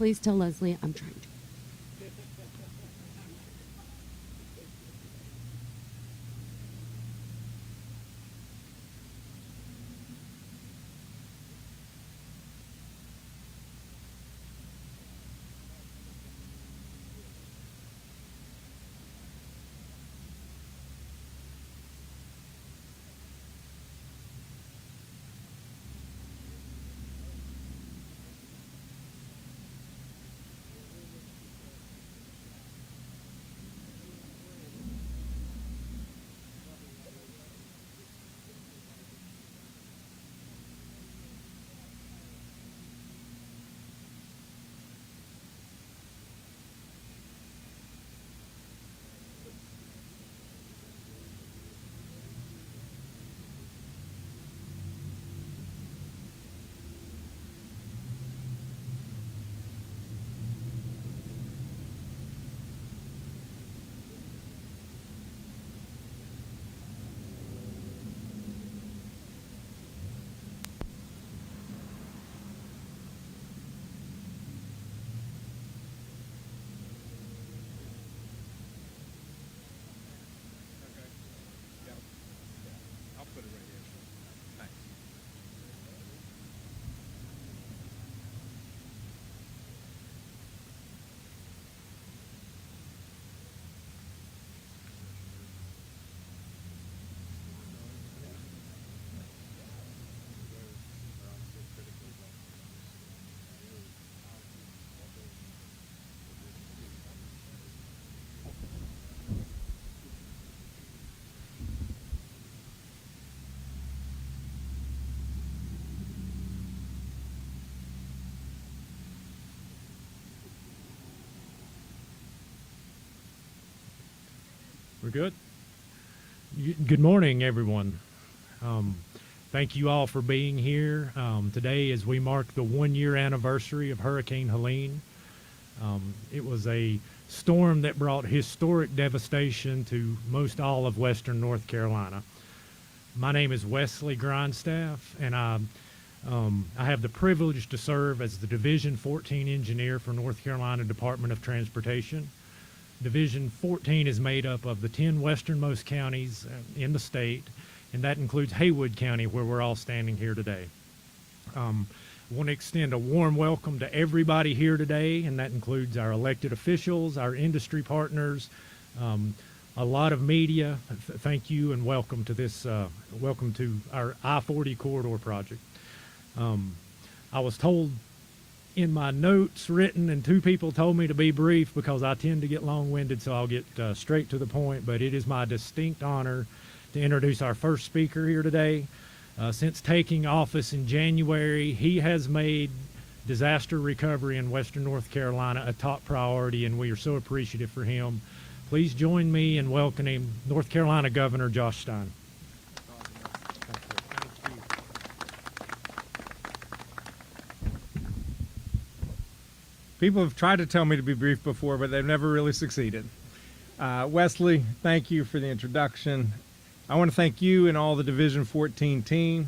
Please tell Leslie I'm trying to. We're good. Good morning, everyone. Thank you all for being here today as we mark the 1-year anniversary of Hurricane Helene. It was a storm that brought historic devastation to most all of western North Carolina. My name is Wesley Grindstaff, and I have the privilege to serve as the Division 14 engineer for North Carolina Department of Transportation. Division 14 is made up of the 10 westernmost counties in the state, and that includes Haywood County, where we're all standing here today. I want to extend a warm welcome to everybody here today, and that includes our elected officials, our industry partners, a lot of media. Thank you and welcome to this. Welcome to our I-40 corridor project. I was told in my notes written, and 2 people told me to be brief because I tend to get long-winded, so I'll get straight to the point. But it is my distinct honor to introduce our first speaker here today. Since taking office in January, he has made disaster recovery in western North Carolina a top priority, and we are so appreciative for him. Please join me in welcoming North Carolina Governor Josh Stein. People have tried to tell me to be brief before, but they've never really succeeded. Wesley, thank you for the introduction. I want to thank you and all the Division 14 team.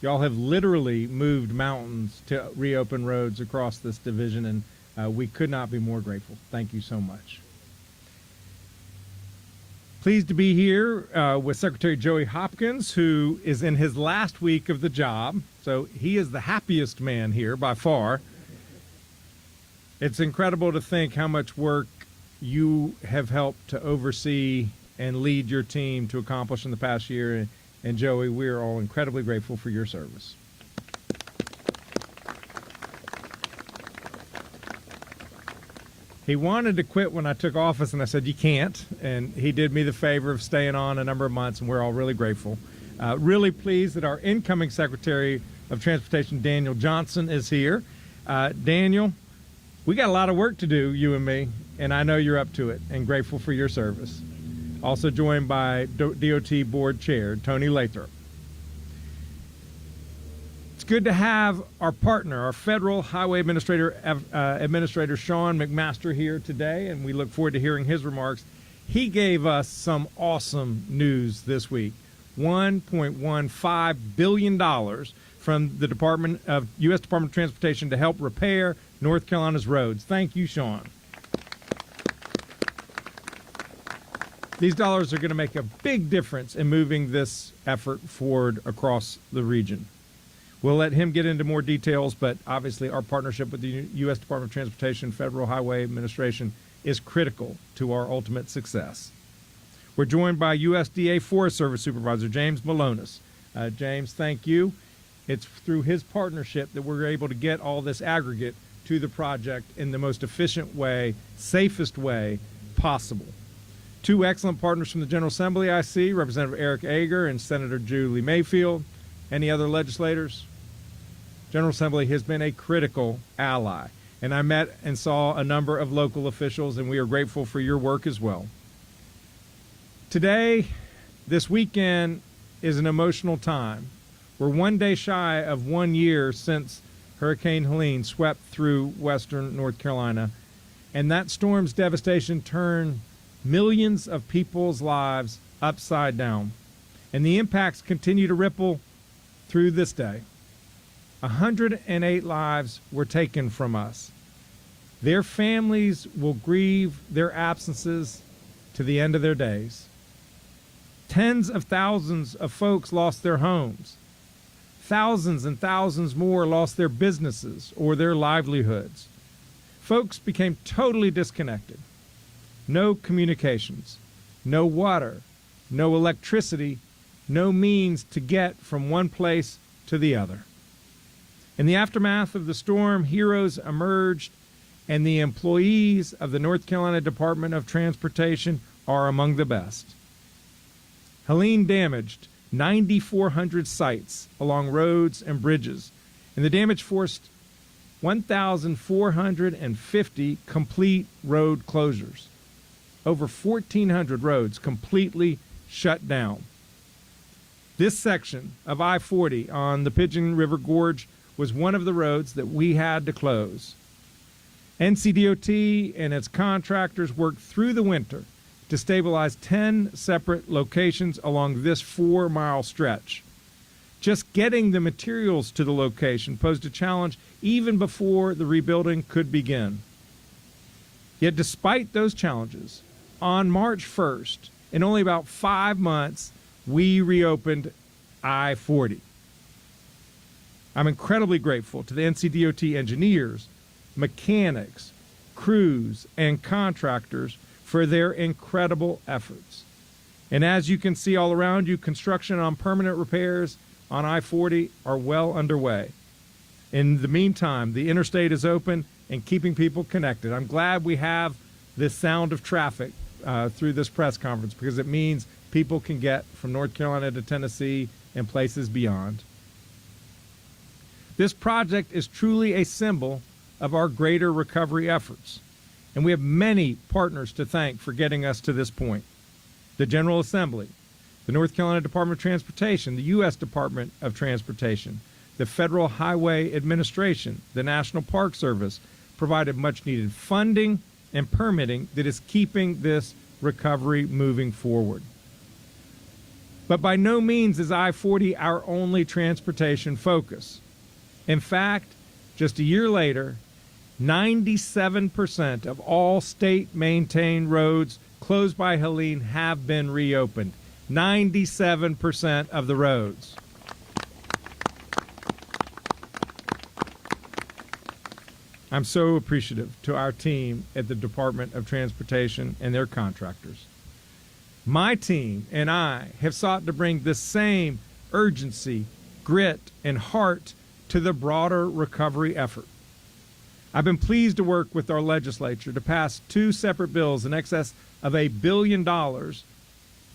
Y'all have literally moved mountains to reopen roads across this division, and we could not be more grateful. Thank you so much. Pleased to be here with Secretary Joey Hopkins, who is in his last week of the job. So he is the happiest man here by far. It's incredible to think how much work you have helped to oversee and lead your team to accomplish in the past year. And Joey, we are all incredibly grateful for your service. He wanted to quit when I took office, and I said, you can't. And he did me the favor of staying on a number of months, and we're all really grateful. Really pleased that our incoming Secretary of Transportation, Daniel Johnson, is here. Daniel, we got a lot of work to do, you and me, and I know you're up to it, and grateful for your service. Also joined by DOT Board Chair, Tony Lathrop. It's good to have our partner, our federal Highway Administrator Sean McMaster here today, and we look forward to hearing his remarks. He gave us some awesome news this week. $1.15 billion from the U.S. Department of Transportation to help repair North Carolina's roads. Thank you, Sean. These dollars are going to make a big difference in moving this effort forward across the region. We'll let him get into more details, but obviously our partnership with the U.S. Department of Transportation, Federal Highway Administration, is critical to our ultimate success. We're joined by USDA Forest Service Supervisor James Malonis. James, thank you. It's through his partnership that we're able to get all this aggregate to the project in the most efficient way, safest way possible. Two excellent partners from the General Assembly I see, Representative Eric Ager and Senator Julie Mayfield. Any other legislators? General Assembly has been a critical ally, and I met and saw a number of local officials, and we are grateful for your work as well. Today, this weekend, is an emotional time. We're one day shy of 1 year since Hurricane Helene swept through western North Carolina, and that storm's devastation turned millions of people's lives upside down, and the impacts continue to ripple through this day. 108 lives were taken from us. Their families will grieve their absences to the end of their days. Tens of thousands of folks lost their homes. Thousands and thousands more lost their businesses or their livelihoods. Folks became totally disconnected. No communications, no water, no electricity, no means to get from one place to the other. In the aftermath of the storm, heroes emerged, and the employees of the North Carolina Department of Transportation are among the best. Helene damaged 9,400 sites along roads and bridges, and the damage forced 1,450 complete road closures. Over 1,400 roads completely shut down. This section of I-40 on the Pigeon River Gorge was one of the roads that we had to close. NCDOT and its contractors worked through the winter to stabilize 10 separate locations along this 4-mile stretch. Just getting the materials to the location posed a challenge even before the rebuilding could begin. Yet despite those challenges, on March 1st, in only about 5 months, we reopened I-40. I'm incredibly grateful to the NCDOT engineers, mechanics, crews, and contractors for their incredible efforts. And as you can see all around you, construction on permanent repairs on I-40 are well underway. In the meantime, the interstate is open and keeping people connected. I'm glad we have this sound of traffic through this press conference, because it means people can get from North Carolina to Tennessee and places beyond. This project is truly a symbol of our greater recovery efforts, and we have many partners to thank for getting us to this point. The General Assembly, the North Carolina Department of Transportation, the U.S. Department of Transportation, the Federal Highway Administration, the National Park Service provided much-needed funding and permitting that is keeping this recovery moving forward. But by no means is I-40 our only transportation focus. In fact, just a year later, 97% of all state-maintained roads closed by Helene have been reopened. 97% of the roads. I'm so appreciative to our team at the Department of Transportation and their contractors. My team and I have sought to bring the same urgency, grit, and heart to the broader recovery effort. I've been pleased to work with our legislature to pass 2 separate bills in excess of $1 billion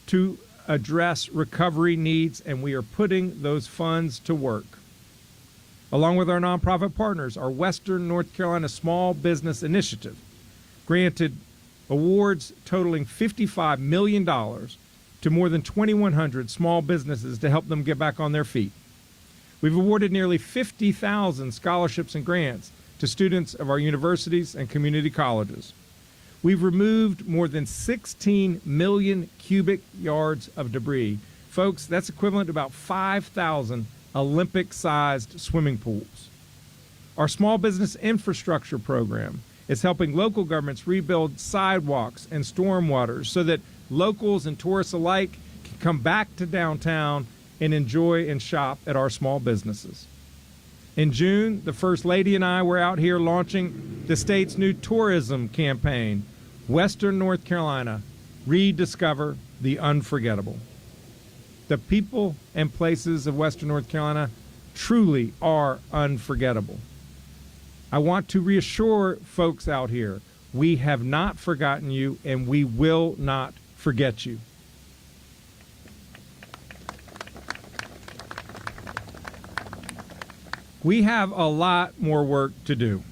to address recovery needs, and we are putting those funds to work. Along with our nonprofit partners, our Western North Carolina Small Business Initiative granted awards totaling $55 million to more than 2,100 small businesses to help them get back on their feet. We've awarded nearly 50,000 scholarships and grants to students of our universities and community colleges. We've removed more than 16 million cubic yards of debris. Folks, that's equivalent to about 5,000 Olympic-sized swimming pools. Our small business infrastructure program is helping local governments rebuild sidewalks and stormwaters so that locals and tourists alike can come back to downtown and enjoy and shop at our small businesses. In June, the First Lady and I were out here launching the state's new tourism campaign, Western North Carolina, Rediscover the Unforgettable. The people and places of Western North Carolina truly are unforgettable. I want to reassure folks out here, we have not forgotten you and we will not forget you. We have a lot more work to do,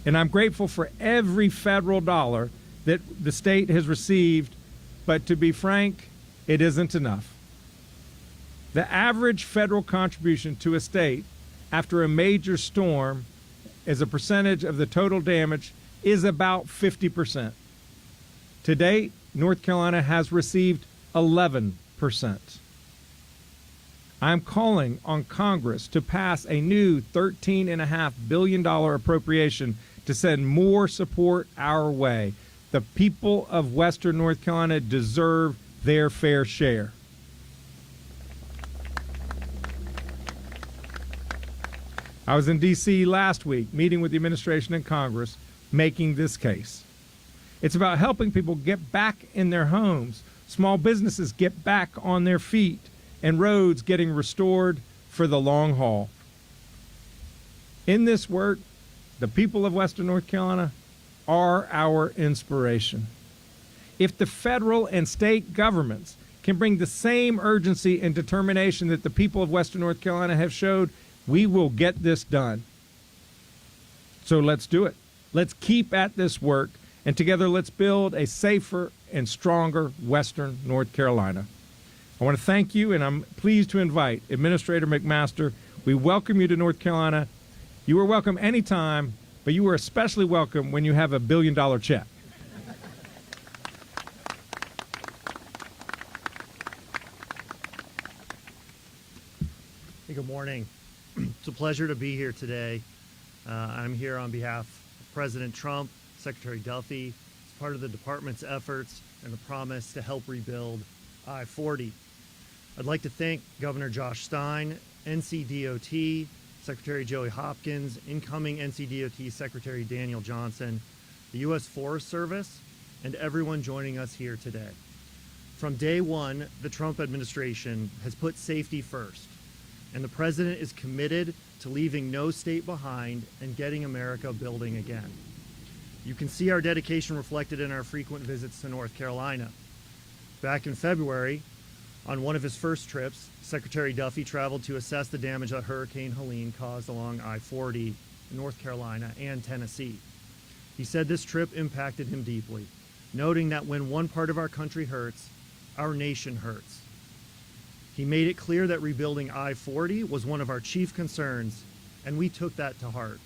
and I'm grateful for every federal dollar that the state has received, but to be frank, it isn't enough. The average federal contribution to a state after a major storm as a percentage of the total damage is about 50%. To date, North Carolina has received 11%. I'm calling on Congress to pass a new $13.5 billion appropriation to send more support our way. The people of Western North Carolina deserve their fair share. I was in D.C. last week meeting with the administration and Congress, making this case. It's about helping people get back in their homes, small businesses get back on their feet, and roads getting restored for the long haul. In this work, the people of Western North Carolina are our inspiration. If the federal and state governments can bring the same urgency and determination that the people of Western North Carolina have showed, we will get this done. So let's do it. Let's keep at this work, and together let's build a safer and stronger Western North Carolina. I want to thank you, and I'm pleased to invite Administrator McMaster. We welcome you to North Carolina. You are welcome anytime, but you are especially welcome when you have $1 billion check. Hey, good morning. It's a pleasure to be here today. I'm here on behalf of President Trump, Secretary Duffy, as part of the department's efforts and the promise to help rebuild I-40. I'd like to thank Governor Josh Stein, NCDOT, Secretary Joey Hopkins, incoming NCDOT Secretary Daniel Johnson, the U.S. Forest Service, and everyone joining us here today. From day one, the Trump administration has put safety first, and the President is committed to leaving no state behind and getting America building again. You can see our dedication reflected in our frequent visits to North Carolina. Back in February, on one of his first trips, Secretary Duffy traveled to assess the damage that Hurricane Helene caused along I-40 in North Carolina and Tennessee. He said this trip impacted him deeply, noting that when one part of our country hurts, our nation hurts. He made it clear that rebuilding I-40 was one of our chief concerns, and we took that to heart.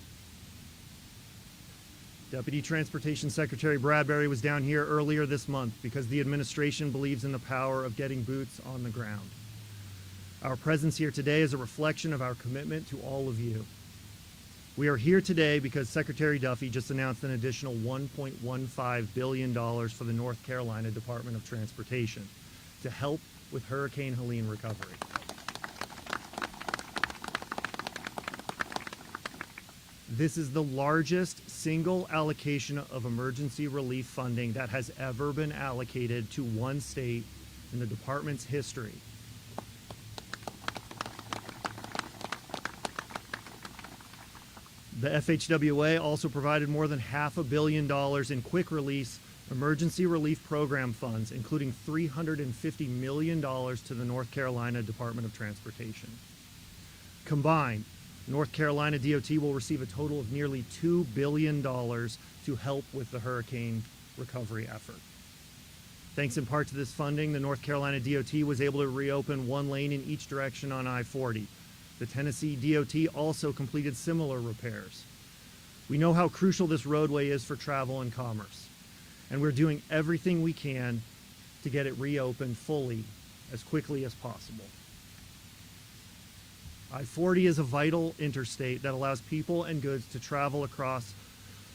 Deputy Transportation Secretary Bradbury was down here earlier this month because the administration believes in the power of getting boots on the ground. Our presence here today is a reflection of our commitment to all of you. We are here today because Secretary Duffy just announced an additional $1.15 billion for the North Carolina Department of Transportation to help with Hurricane Helene recovery. This is the largest single allocation of emergency relief funding that has ever been allocated to one state in the department's history. The FHWA also provided more than $500 million in quick release emergency relief program funds, including $350 million to the North Carolina Department of Transportation. Combined, North Carolina DOT will receive a total of nearly $2 billion to help with the hurricane recovery effort. Thanks in part to this funding, the North Carolina DOT was able to reopen one lane in each direction on I-40. The Tennessee DOT also completed similar repairs. We know how crucial this roadway is for travel and commerce, and we're doing everything we can to get it reopened fully as quickly as possible. I-40 is a vital interstate that allows people and goods to travel across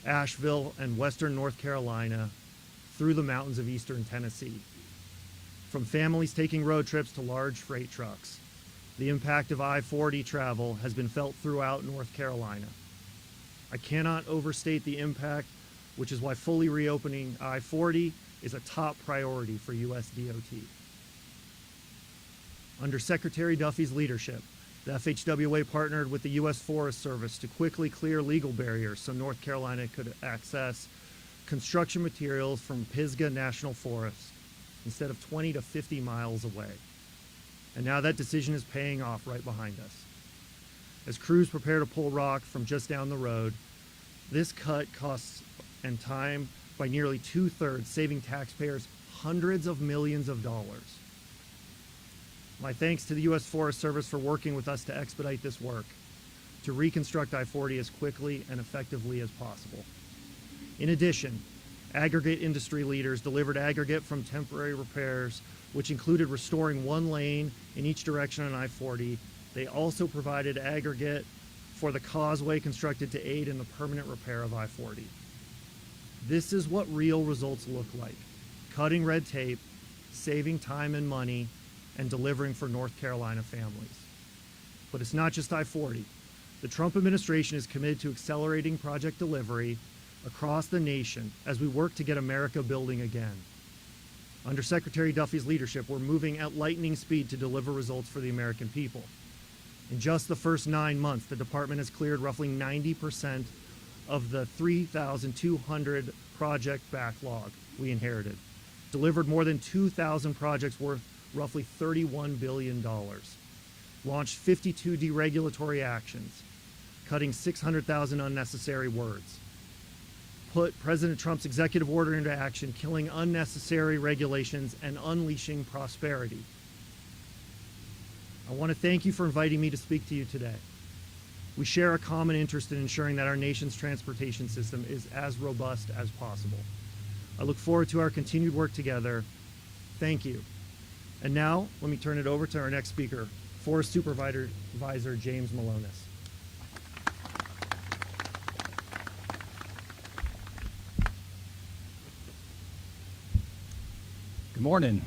Asheville and western North Carolina through the mountains of eastern Tennessee. From families taking road trips to large freight trucks, the impact of I-40 travel has been felt throughout North Carolina. I cannot overstate the impact, which is why fully reopening I-40 is a top priority for US DOT. Under Secretary Duffy's leadership, the FHWA partnered with the U.S. Forest Service to quickly clear legal barriers so North Carolina could access construction materials from Pisgah National Forest instead of 20 to 50 miles away. And now that decision is paying off right behind us. As crews prepare to pull rock from just down the road, this cut costs and time by nearly 2/3, saving taxpayers hundreds of millions of dollars. My thanks to the U.S. Forest Service for working with us to expedite this work, to reconstruct I-40 as quickly and effectively as possible. In addition, aggregate industry leaders delivered aggregate from temporary repairs, which included restoring one lane in each direction on I-40. They also provided aggregate for the causeway constructed to aid in the permanent repair of I-40. This is what real results look like: cutting red tape, saving time and money, and delivering for North Carolina families. But it's not just I-40. The Trump administration is committed to accelerating project delivery across the nation as we work to get America building again. Under Secretary Duffy's leadership, we're moving at lightning speed to deliver results for the American people. In just the first 9 months, the department has cleared roughly 90% of the 3,200 project backlog we inherited, delivered more than 2,000 projects worth roughly $31 billion, launched 52 deregulatory actions, cutting 600,000 unnecessary words, put President Trump's executive order into action, killing unnecessary regulations and unleashing prosperity. I want to thank you for inviting me to speak to you today. We share a common interest in ensuring that our nation's transportation system is as robust as possible. I look forward to our continued work together. Thank you. And now, let me turn it over to our next speaker, Forest Supervisor James Malonis. Good morning.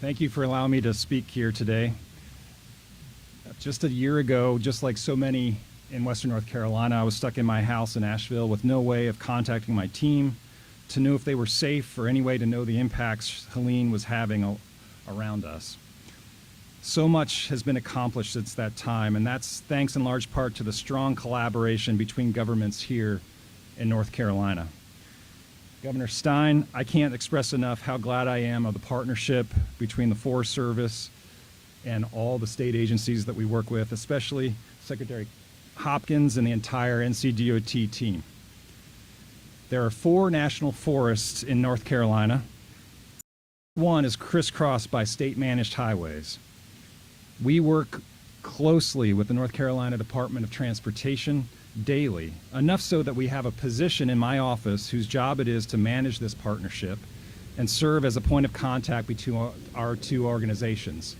Thank you for allowing me to speak here today. Just a year ago, just like so many in Western North Carolina, I was stuck in my house in Asheville with no way of contacting my team to know if they were safe or any way to know the impacts Helene was having around us. So much has been accomplished since that time, and that's thanks in large part to the strong collaboration between governments here in North Carolina. Governor Stein, I can't express enough how glad I am of the partnership between the Forest Service and all the state agencies that we work with, especially Secretary Hopkins and the entire NCDOT team. There are 4 national forests in North Carolina. One is crisscrossed by state-managed highways. We work closely with the North Carolina Department of Transportation daily, enough so that we have a position in my office whose job it is to manage this partnership and serve as a point of contact between our 2 organizations.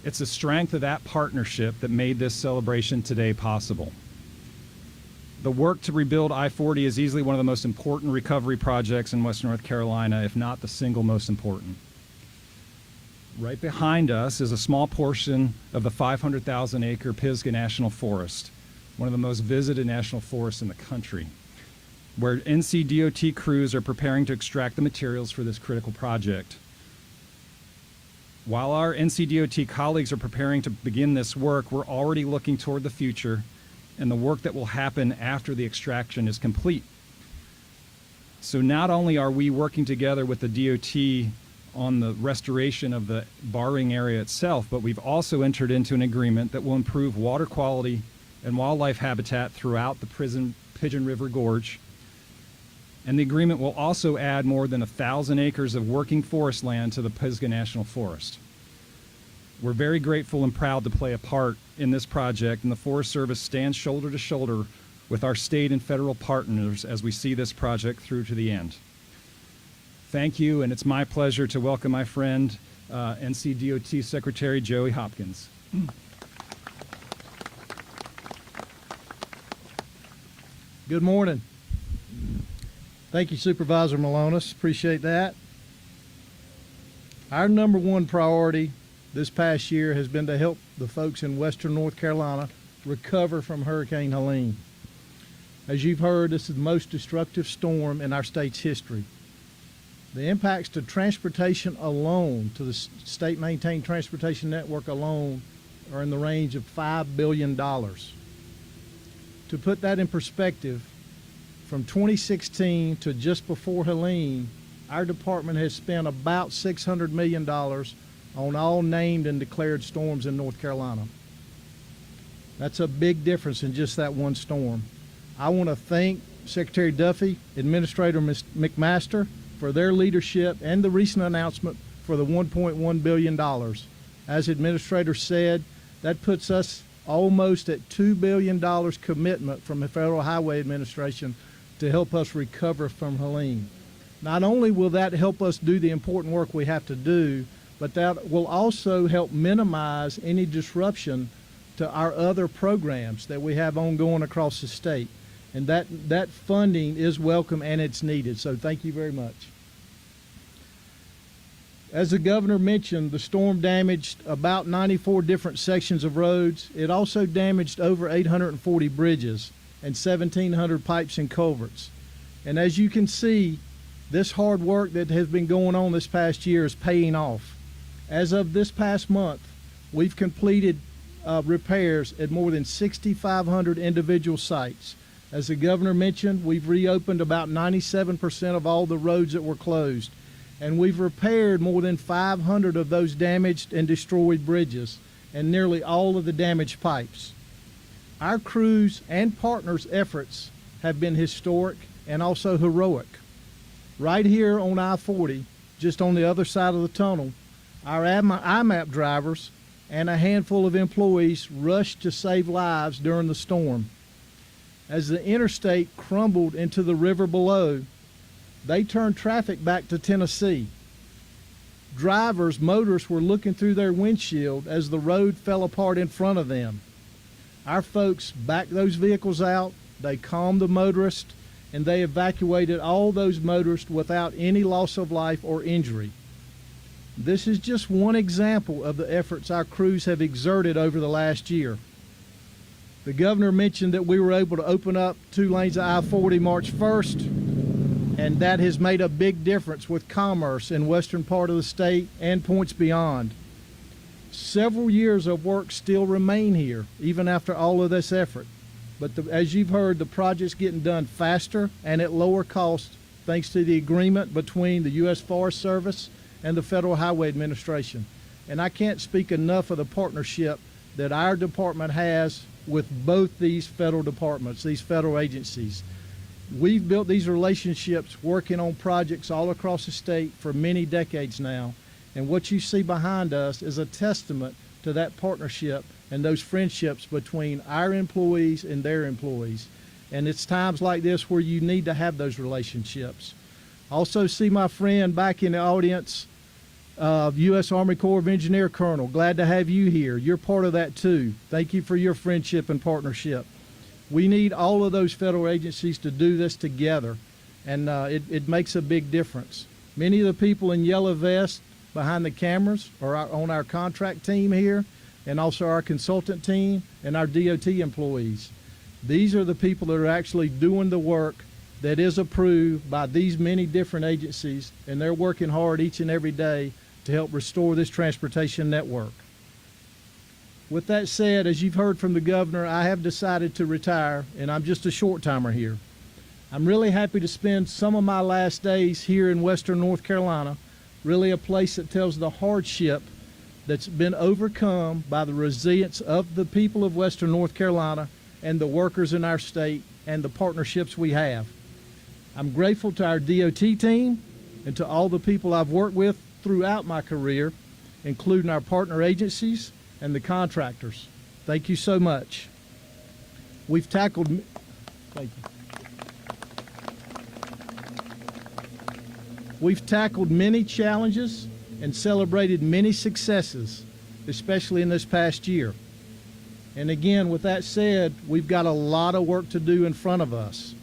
It's the strength of that partnership that made this celebration today possible. The work to rebuild I-40 is easily one of the most important recovery projects in Western North Carolina, if not the single most important. Right behind us is a small portion of the 500,000-acre Pisgah National Forest, one of the most visited national forests in the country, where NCDOT crews are preparing to extract the materials for this critical project. While our NCDOT colleagues are preparing to begin this work, we're already looking toward the future and the work that will happen after the extraction is complete. So not only are we working together with the DOT on the restoration of the borrowing area itself, but we've also entered into an agreement that will improve water quality and wildlife habitat throughout the Pigeon River Gorge. And the agreement will also add more than 1,000 acres of working forest land to the Pisgah National Forest. We're very grateful and proud to play a part in this project, and the Forest Service stands shoulder to shoulder with our state and federal partners as we see this project through to the end. Thank you, and it's my pleasure to welcome my friend, NCDOT Secretary Joey Hopkins. Good morning. Thank you, Supervisor Malonis. Appreciate that. Our number one priority this past year has been to help the folks in western North Carolina recover from Hurricane Helene. As you've heard, this is the most destructive storm in our state's history. The impacts to transportation alone, to the state-maintained transportation network alone, are in the range of $5 billion. To put that in perspective, from 2016 to just before Helene, our department has spent about $600 million on all named and declared storms in North Carolina. That's a big difference in just that one storm. I want to thank Secretary Duffy, Administrator McMaster, for their leadership and the recent announcement for the $1.1 billion. As Administrator said, that puts us almost at $2 billion commitment from the Federal Highway Administration to help us recover from Helene. Not only will that help us do the important work we have to do, but that will also help minimize any disruption to our other programs that we have ongoing across the state. And that funding is welcome and it's needed. So thank you very much. As the governor mentioned, the storm damaged about 94 different sections of roads. It also damaged over 840 bridges and 1,700 pipes and culverts. And as you can see, this hard work that has been going on this past year is paying off. As of this past month, we've completed repairs at more than 6,500 individual sites. As the governor mentioned, we've reopened about 97% of all the roads that were closed. And we've repaired more than 500 of those damaged and destroyed bridges and nearly all of the damaged pipes. Our crews and partners' efforts have been historic and also heroic. Right here on I-40, just on the other side of the tunnel, our IMAP drivers and a handful of employees rushed to save lives during the storm. As the interstate crumbled into the river below, they turned traffic back to Tennessee. Motorists were looking through their windshield as the road fell apart in front of them. Our folks backed those vehicles out, they calmed the motorists, and they evacuated all those motorists without any loss of life or injury. This is just one example of the efforts our crews have exerted over the last year. The governor mentioned that we were able to open up 2 lanes of I-40 March 1st, and that has made a big difference with commerce in western part of the state and points beyond. Several years of work still remain here, even after all of this effort. But as you've heard, the project's getting done faster and at lower cost thanks to the agreement between the U.S. Forest Service and the Federal Highway Administration. And I can't speak enough of the partnership that our department has with both these federal departments, these federal agencies. We've built these relationships working on projects all across the state for many decades now. And what you see behind us is a testament to that partnership and those friendships between our employees and their employees. And it's times like this where you need to have those relationships. Also see my friend back in the audience, U.S. Army Corps of Engineer Colonel. Glad to have you here. You're part of that too. Thank you for your friendship and partnership. We need all of those federal agencies to do this together, and it makes a big difference. Many of the people in yellow vests behind the cameras are on our contract team here, and also our consultant team and our DOT employees. These are the people that are actually doing the work that is approved by these many different agencies, and they're working hard each and every day to help restore this transportation network. With that said, as you've heard from the governor, I have decided to retire, and I'm just a short-timer here. I'm really happy to spend some of my last days here in western North Carolina, really a place that tells the hardship that's been overcome by the resilience of the people of western North Carolina and the workers in our state and the partnerships we have. I'm grateful to our DOT team and to all the people I've worked with throughout my career, including our partner agencies and the contractors. Thank you so much. We've tackled many challenges and celebrated many successes, especially in this past year. And again, with that said, we've got a lot of work to do in front of us.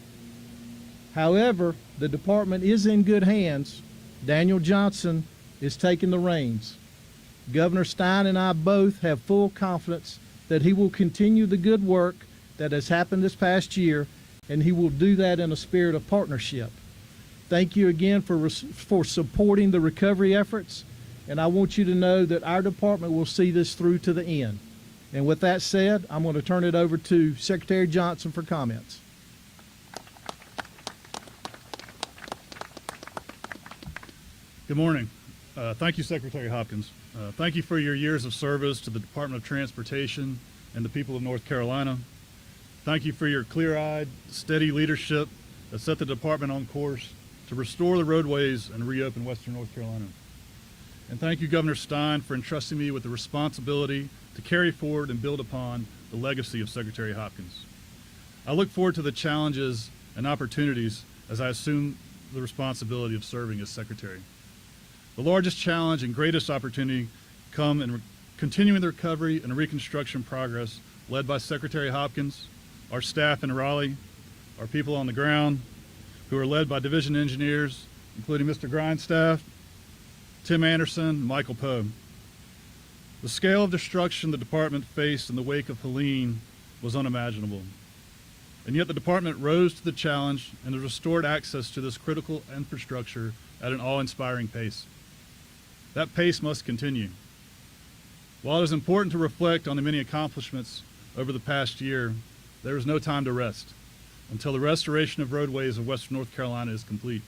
However, the department is in good hands. Daniel Johnson is taking the reins. Governor Stein and I both have full confidence that he will continue the good work that has happened this past year, and he will do that in a spirit of partnership. Thank you again for supporting the recovery efforts, and I want you to know that our department will see this through to the end. And with that said, I'm going to turn it over to Secretary Johnson for comments. Good morning. Thank you, Secretary Hopkins. Thank you for your years of service to the Department of Transportation and the people of North Carolina. Thank you for your clear-eyed, steady leadership that set the department on course to restore the roadways and reopen Western North Carolina. And thank you, Governor Stein, for entrusting me with the responsibility to carry forward and build upon the legacy of Secretary Hopkins. I look forward to the challenges and opportunities as I assume the responsibility of serving as Secretary. The largest challenge and greatest opportunity come in continuing the recovery and reconstruction progress led by Secretary Hopkins, our staff in Raleigh, our people on the ground, who are led by division engineers, including Mr. Grindstaff, Tim Anderson, and Michael Poe. The scale of destruction the department faced in the wake of Helene was unimaginable. And yet the department rose to the challenge and has restored access to this critical infrastructure at an awe-inspiring pace. That pace must continue. While it is important to reflect on the many accomplishments over the past year, there is no time to rest until the restoration of roadways of Western North Carolina is complete.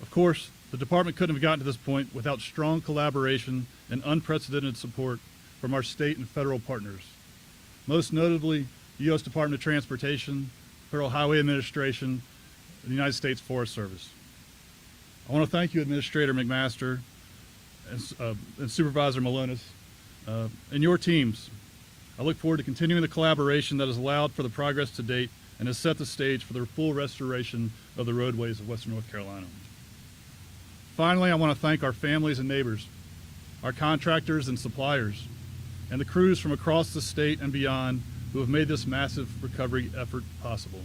Of course, the department couldn't have gotten to this point without strong collaboration and unprecedented support from our state and federal partners, most notably the U.S. Department of Transportation, Federal Highway Administration, and the United States Forest Service. I want to thank you, Administrator McMaster and Supervisor Malonis, and your teams. I look forward to continuing the collaboration that has allowed for the progress to date and has set the stage for the full restoration of the roadways of Western North Carolina. Finally, I want to thank our families and neighbors, our contractors and suppliers, and the crews from across the state and beyond who have made this massive recovery effort possible.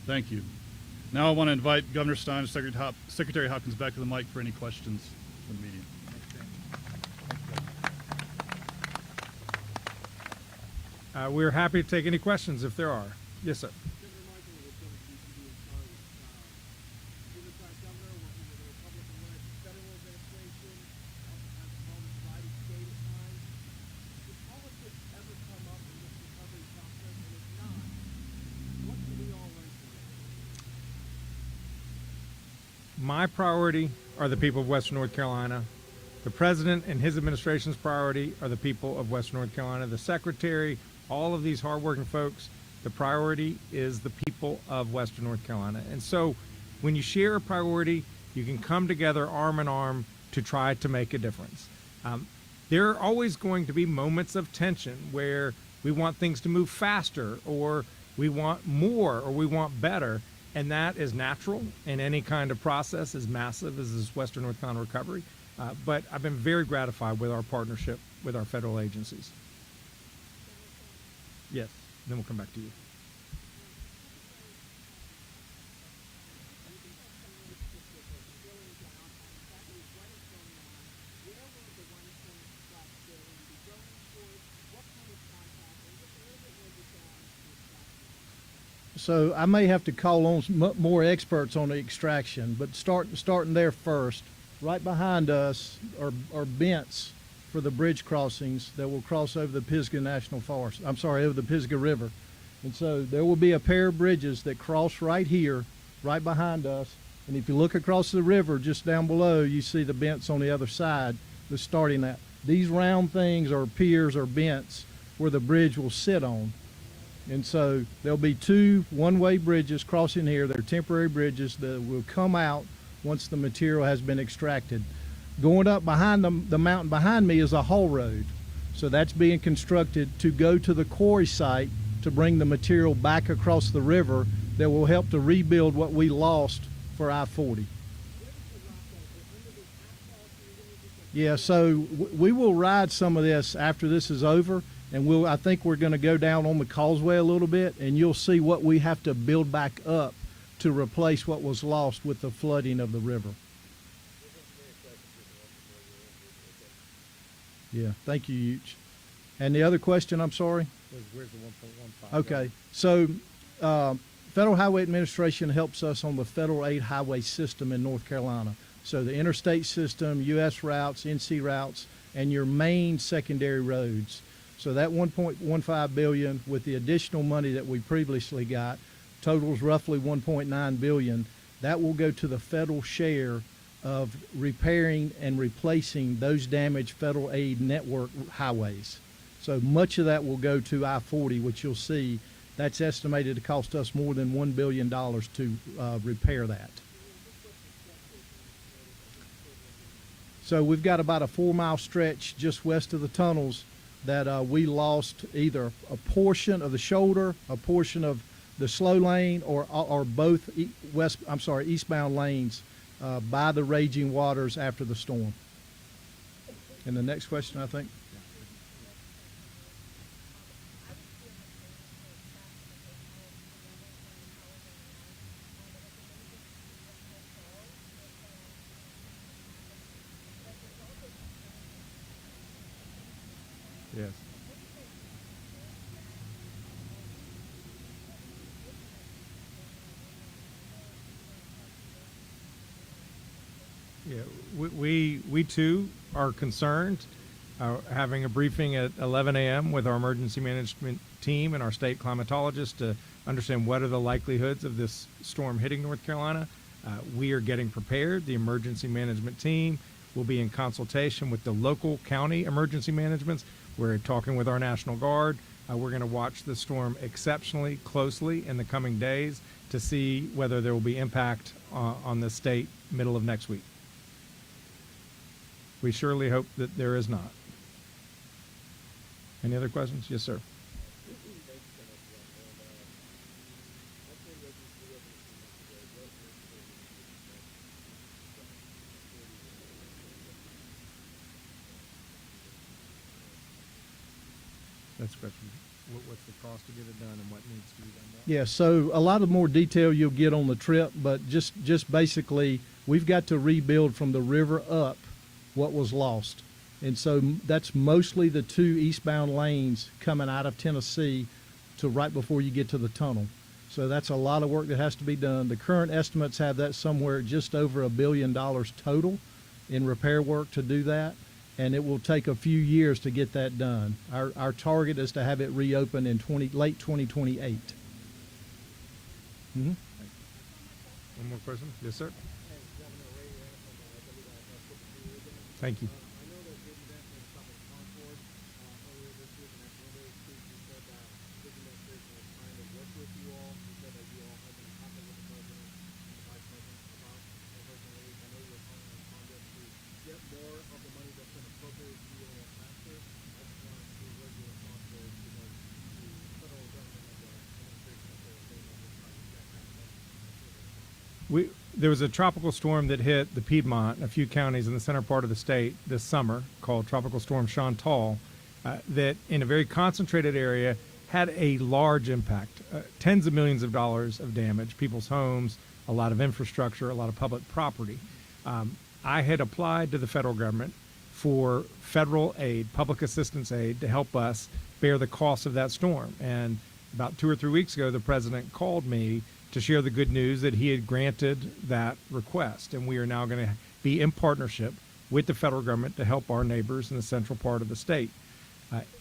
Thank you. Now I want to invite Governor Stein and Secretary Hopkins back to the mic for any questions from the media. We're happy to take any questions if there are. Yes, sir. My priority are the people of Western North Carolina. The President and his administration's priority are the people of Western North Carolina. The Secretary, all of these hardworking folks, the priority is the people of Western North Carolina. And so when you share a priority, you can come together arm in arm to try to make a difference. There are always going to be moments of tension where we want things to move faster, or we want more, or we want better. And that is natural in any kind of process as massive as this Western North Carolina recovery. But I've been very gratified with our partnership with our federal agencies. Yes, then we'll come back to you. So I may have to call on more experts on the extraction, but starting there first. Right behind us are bents for the bridge crossings that will cross over the Pisgah National Forest. I'm sorry, over the Pisgah River. And so there will be a pair of bridges that cross right here, right behind us. And if you look across the river just down below, you see the bents on the other side that's starting that. These round things are piers or bents where the bridge will sit on. And so there'll be two one-way bridges crossing here. They're temporary bridges that will come out once the material has been extracted. Going up behind the mountain behind me is a haul road. So that's being constructed to go to the quarry site to bring the material back across the river that will help to rebuild what we lost for I-40. Yeah, so we will ride some of this after this is over, And I think we're going to go down on the causeway a little bit, and you'll see what we have to build back up to replace what was lost with the flooding of the river. Yeah, thank you, Hughes. And the other question, I'm sorry? Where's the 1.15? Okay, so Federal Highway Administration helps us on the federal aid highway system in North Carolina. So the interstate system, U.S. routes, NC routes, and your main secondary roads. So that 1.15 billion with the additional money that we previously got totals roughly 1.9 billion. That will go to the federal share of repairing and replacing those damaged federal aid network highways. So much of that will go to I-40, which you'll see that's estimated to cost us more than $1 billion to repair that. So we've got about a 4-mile stretch just west of the tunnels that we lost either a portion of the shoulder, a portion of the slow lane, or both eastbound lanes by the raging waters after the storm. And the next question, I think. Yes. Yeah, we too are concerned. Having a briefing at 11 a.m. with our emergency management team and our state climatologist to understand what are the likelihoods of this storm hitting North Carolina. We are getting prepared. The emergency management team will be in consultation with the local county emergency managements. We're talking with our National Guard. We're going to watch the storm exceptionally closely in the coming days to see whether there will be impact on the state middle of next week. We surely hope that there is not. Any other questions? Yes, sir. That's the question. What's the cost to get it done and what needs to be done? Yeah, so a lot of more detail you'll get on the trip, but just basically, we've got to rebuild from the river up what was lost. And so that's mostly the 2 eastbound lanes coming out of Tennessee to right before you get to the tunnel. So that's a lot of work that has to be done. The current estimates have that somewhere just over $1 billion total in repair work to do that. And it will take a few years to get that done. Our target is to have it reopened in late 2028. Mm-hmm. One more question? Yes, sir. Thank you. There was a tropical storm that hit the Piedmont and a few counties in the center part of the state this summer called Tropical Storm Chantal that in a very concentrated area had a large impact, tens of millions of dollars of damage, people's homes, a lot of infrastructure, a lot of public property. I had applied to the federal government for federal aid, public assistance aid, to help us bear the cost of that storm. And about 2 or 3 weeks ago, the president called me to share the good news that he had granted that request. And we are now going to be in partnership with the federal government to help our neighbors in the central part of the state.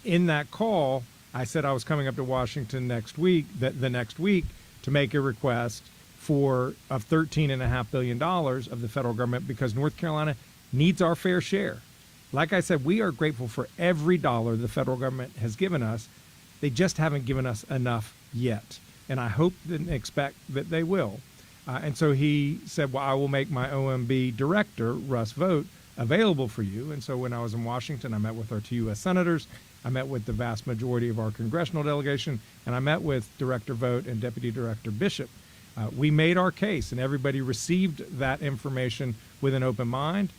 In that call, I said I was coming up to Washington next week, the next week, to make a request of $13.5 billion of the federal government because North Carolina needs our fair share. Like I said, we are grateful for every dollar the federal government has given us. They just haven't given us enough yet. And I hope and expect that they will. And so he said, well, I will make my OMB director, Russ Vogt, available for you. And so when I was in Washington, I met with our 2 U.S. senators. I met with the vast majority of our congressional delegation. And I met with Director Vogt and Deputy Director Bishop. We made our case, and everybody received that information with an open mind.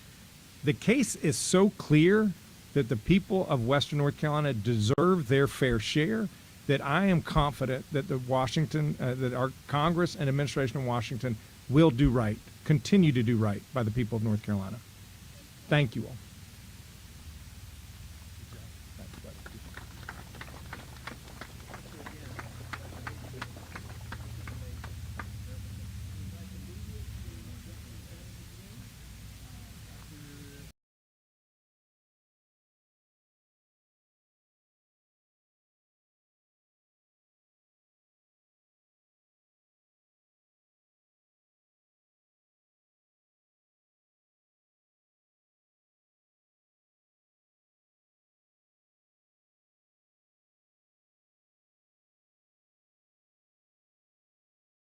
The case is so clear that the people of Western North Carolina deserve their fair share, that I am confident that that our Congress and administration in Washington will do right, continue to do right by the people of North Carolina. Thank you all.